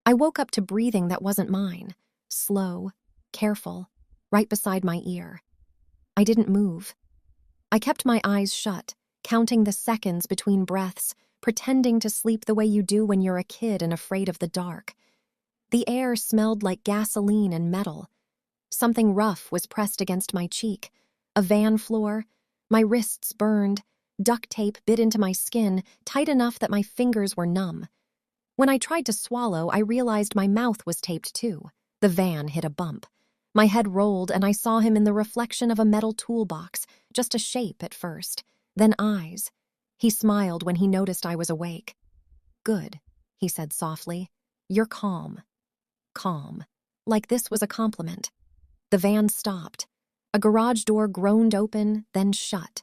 I woke up to breathing that wasn't mine, slow, careful, right beside my ear. I didn't move. I kept my eyes shut, counting the seconds between breaths, pretending to sleep the way you do when you're a kid and afraid of the dark. The air smelled like gasoline and metal. Something rough was pressed against my cheek. A van floor. My wrists burned. Duct tape bit into my skin, tight enough that my fingers were numb. When I tried to swallow, I realized my mouth was taped too. The van hit a bump. My head rolled and I saw him in the reflection of a metal toolbox, just a shape at first, then eyes. He smiled when he noticed I was awake. "Good," he said softly. "You're calm." Calm. Like this was a compliment. The van stopped. A garage door groaned open, then shut.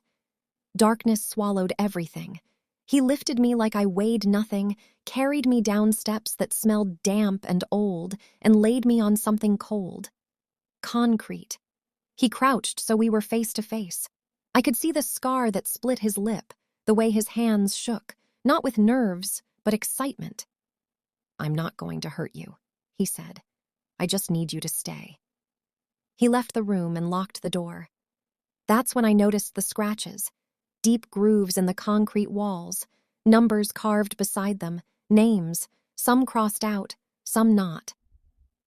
Darkness swallowed everything. He lifted me like I weighed nothing, carried me down steps that smelled damp and old, and laid me on something cold. Concrete. He crouched so we were face to face. I could see the scar that split his lip, the way his hands shook, not with nerves, but excitement. "I'm not going to hurt you," he said. "I just need you to stay." He left the room and locked the door. That's when I noticed the scratches, deep grooves in the concrete walls, numbers carved beside them, names, some crossed out, some not.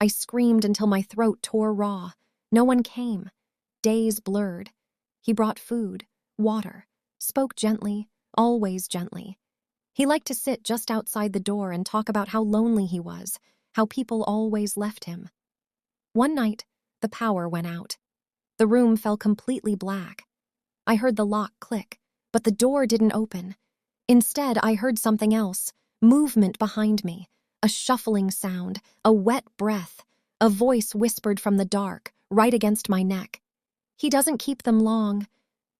I screamed until my throat tore raw. No one came. Days blurred. He brought food, water, spoke gently, always gently. He liked to sit just outside the door and talk about how lonely he was, how people always left him. One night, the power went out. The room fell completely black. I heard the lock click, but the door didn't open. Instead, I heard something else, movement behind me, a shuffling sound, a wet breath, a voice whispered from the dark, right against my neck. "He doesn't keep them long."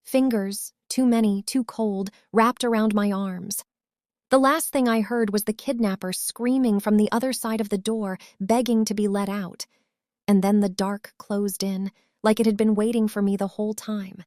Fingers, too many, too cold, wrapped around my arms. The last thing I heard was the kidnapper screaming from the other side of the door, begging to be let out. And then the dark closed in, like it had been waiting for me the whole time.